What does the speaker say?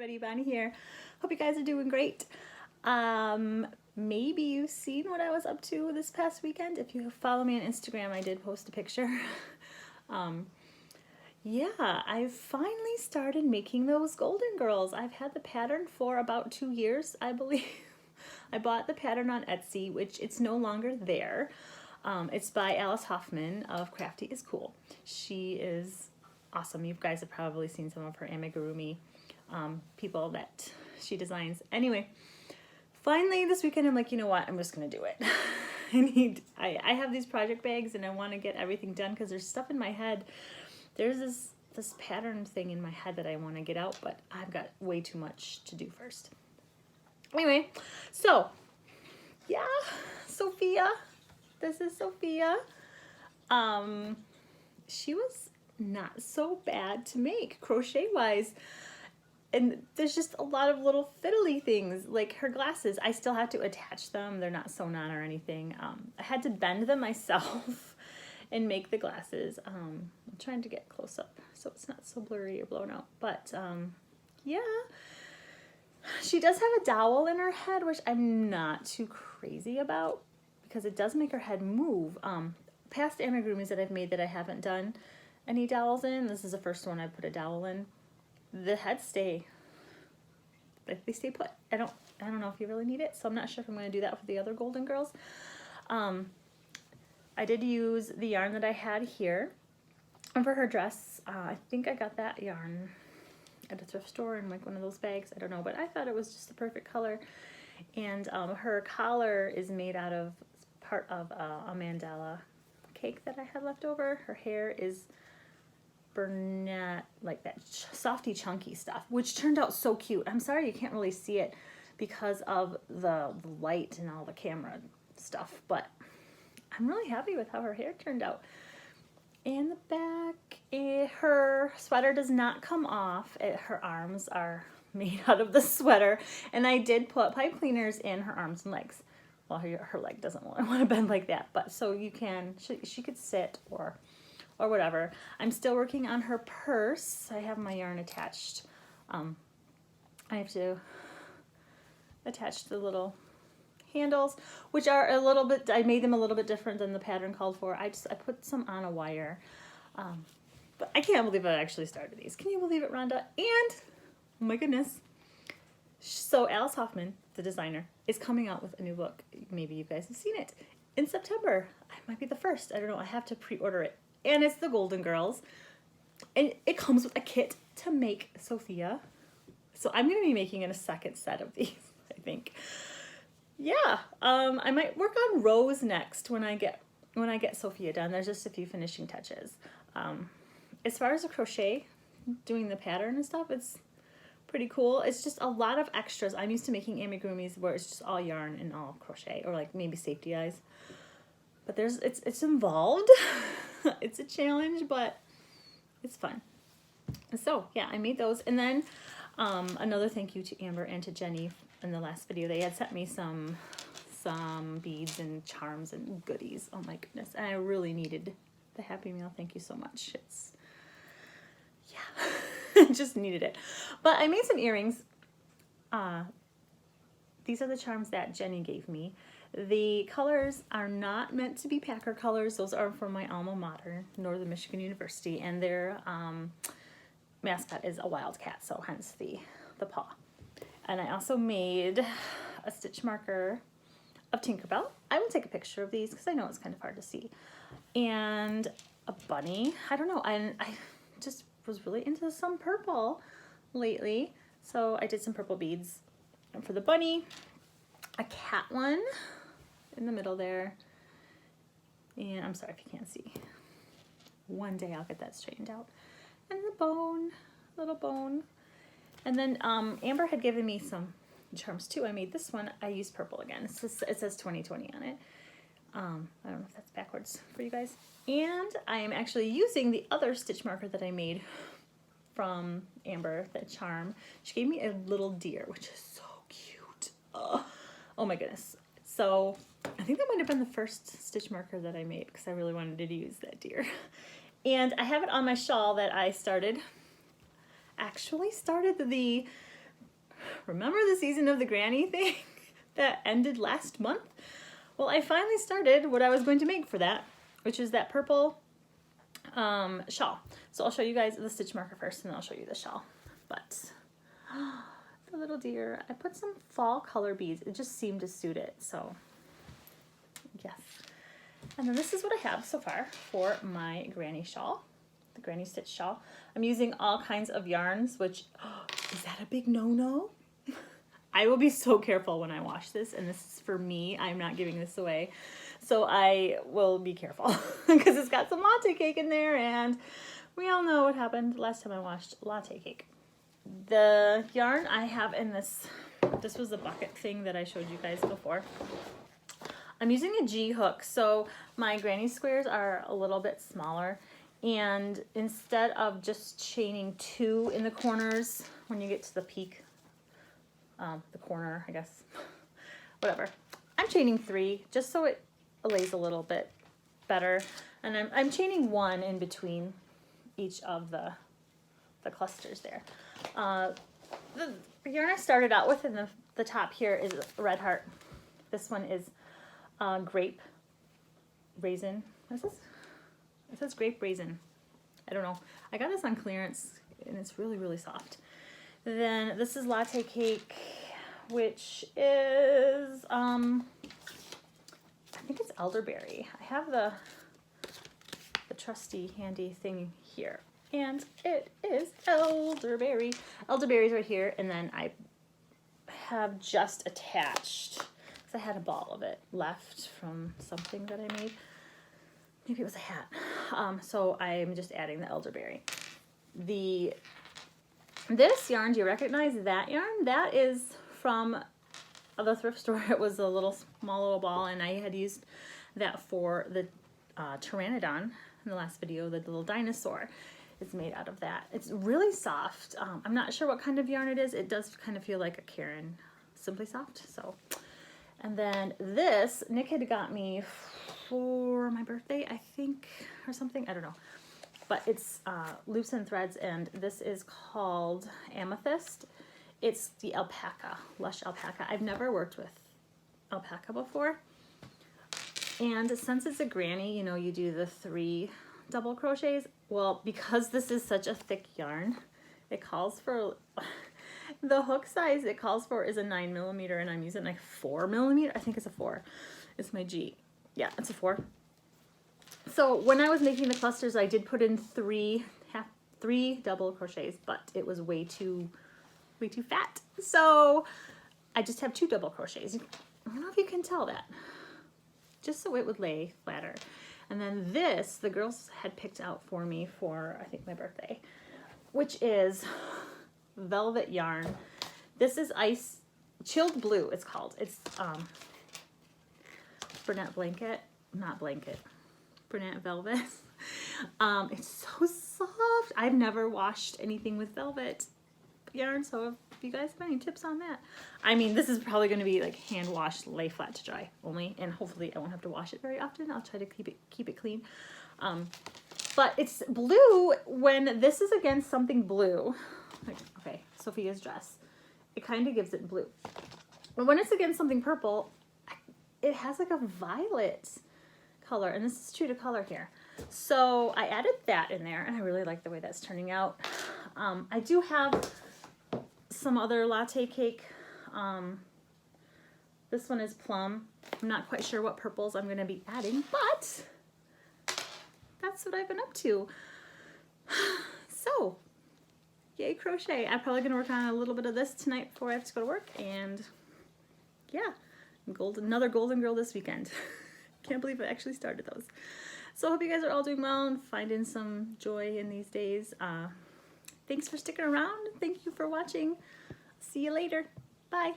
everybody, Bonnie here. Hope you guys are doing great. Maybe you've seen what I was up to this past weekend. If you follow me on Instagram, I did post a picture. Yeah, I've finally started making those golden girls. I've had the pattern for about 2 years, I believe. I bought the pattern on Etsy, which it's no longer there. It's by Alice Hoffman of Crafty is Cool. She is awesome. You guys have probably seen some of her amigurumi people that she designs. Anyway, finally this weekend I'm like, you know what, I'm just gonna do it. I have these project bags and I want to get everything done because there's stuff in my head. There's this pattern thing in my head that I want to get out, but I've got way too much to do first. Anyway, so yeah, Sophia. This is Sophia. She was not so bad to make crochet wise. And there's just a lot of little fiddly things, like her glasses. I still have to attach them. They're not sewn on or anything. I had to bend them myself and make the glasses. I'm trying to get close up so it's not so blurry or blown out. But yeah, she does have a dowel in her head, which I'm not too crazy about because it does make her head move. Past amigurumis that I've made that I haven't done any dowels in, this is the first one I put a dowel in. The heads stay, they stay put. I don't know if you really need it, so I'm not sure if I'm going to do that for the other golden girls. I did use the yarn that I had here, and for her dress, I think I got that yarn at a thrift store in like one of those bags. I don't know, but I thought it was just the perfect color. And her collar is made out of part of a mandala cake that I had left over. Her hair is Burnette, like that softy chunky stuff, which turned out so cute. I'm sorry you can't really see it because of the light and all the camera stuff, but I'm really happy with how her hair turned out. And the back, her sweater does not come off. Her arms are made out of the sweater, and I did put pipe cleaners in her arms and legs. Well, her leg doesn't want to bend like that, but so you can, she could sit or whatever. I'm still working on her purse. I have my yarn attached. I have to attach the little handles, which are a little bit, I made them a little bit different than the pattern called for. I put some on a wire. But I can't believe I actually started these. Can you believe it, Rhonda? And, oh my goodness. So Alice Hoffman, the designer, is coming out with a new book. Maybe you guys have seen it. In September. I might be the first. I don't know. I have to pre-order it. And it's the Golden Girls. And it comes with a kit to make Sophia. So I'm going to be making a second set of these, I think. Yeah, I might work on Rose next when I get Sophia done. There's just a few finishing touches. As far as the crochet, doing the pattern and stuff, it's pretty cool. It's just a lot of extras. I'm used to making amigurumis where it's just all yarn and all crochet, or like maybe safety eyes. But it's involved. It's a challenge, but it's fun. So yeah, I made those. And then another thank you to Amber and to Jenny in the last video. They had sent me some beads and charms and goodies. Oh my goodness. And I really needed the Happy Meal. Thank you so much. It's, yeah, just needed it. But I made some earrings. These are the charms that Jenny gave me. The colors are not meant to be Packer colors. Those are from my alma mater, Northern Michigan University, and their mascot is a wildcat, so hence the paw. And I also made a stitch marker of Tinkerbell. I will take a picture of these because I know it's kind of hard to see. And a bunny. I don't know. I just was really into some purple lately, so I did some purple beads. And for the bunny, a cat one in the middle there. And I'm sorry if you can't see. One day I'll get that straightened out. And the bone, little bone. And then Amber had given me some charms too. I made this one. I used purple again. It says 2020 on it. I don't know if that's backwards for you guys. And I am actually using the other stitch marker that I made from Amber, that charm. She gave me a little deer, which is so cute. Oh my goodness. So I think that might have been the first stitch marker that I made because I really wanted to use that deer. And I have it on my shawl that I actually started the remember the season of the granny thing that ended last month? Well, I finally started what I was going to make for that, which is that purple shawl. So I'll show you guys the stitch marker first, and then I'll show you the shawl. But the little deer, I put some fall color beads. It just seemed to suit it, so yes. And then this is what I have so far for my granny shawl, the granny stitch shawl. I'm using all kinds of yarns, which, is that a big no-no? I will be so careful when I wash this, and this is for me. I'm not giving this away. So I will be careful because it's got some latte cake in there, and we all know what happened last time I washed latte cake. The yarn I have in this was the bucket thing that I showed you guys before. I'm using a G hook, so my granny squares are a little bit smaller, and instead of just chaining 2 in the corners when you get to the peak, the corner, I guess, whatever, I'm chaining 3 just so it lays a little bit better, and I'm chaining 1 in between each of the clusters there. The yarn I started out with in the top here is Red Heart. This one is grape raisin. What is this? It says grape raisin. I don't know. I got this on clearance and it's really, really soft. Then this is latte cake, which is I think it's elderberry. I have the trusty handy thing here, and it is elderberry. Elderberry's right here, and then I have just attached, because I had a ball of it left from something that I made. Maybe it was a hat. So I'm just adding the elderberry. This yarn, do you recognize that yarn? That is from the thrift store. It was a small little ball, and I had used that for the pteranodon in the last video. The little dinosaur is made out of that. It's really soft. I'm not sure what kind of yarn it is. It does kind of feel like a Caron Simply Soft. So, and then this Nick had got me for my birthday, I think, or something. I don't know. But it's loops and threads, and this is called Amethyst. It's the alpaca, Lush Alpaca. I've never worked with alpaca before. And since it's a granny, you know, you do the 3 double crochets. Well, because this is such a thick yarn, it calls for, the hook size it calls for is a 9mm, and I'm using like 4mm. I think it's a 4. It's my G. Yeah, it's a 4. So when I was making the clusters, I did put in 3 double crochets, but it was way too fat. So I just have 2 double crochets. I don't know if you can tell that. Just so it would lay flatter. And then this, the girls had picked out for me for, I think, my birthday, which is velvet yarn. This is Chilled Blue, it's called. It's Bernat Blanket, not blanket, Bernat Velvet. It's so soft. I've never washed anything with velvet yarn, so if you guys have any tips on that. I mean, this is probably going to be like hand washed, lay flat to dry only, and hopefully I won't have to wash it very often. I'll try to keep it clean. But it's blue when this is against something blue. Like, okay, Sophia's dress. It kind of gives it blue. But when it's against something purple, it has like a violet color, and this is true to color here. So I added that in there, and I really like the way that's turning out. I do have some other latte cake. This one is plum. I'm not quite sure what purples I'm going to be adding, but that's what I've been up to. So, yay crochet. I'm probably going to work on a little bit of this tonight before I have to go to work, and yeah, another Golden Girl this weekend. Can't believe I actually started those. So I hope you guys are all doing well and finding some joy in these days. Thanks for sticking around. Thank you for watching. See you later. Bye.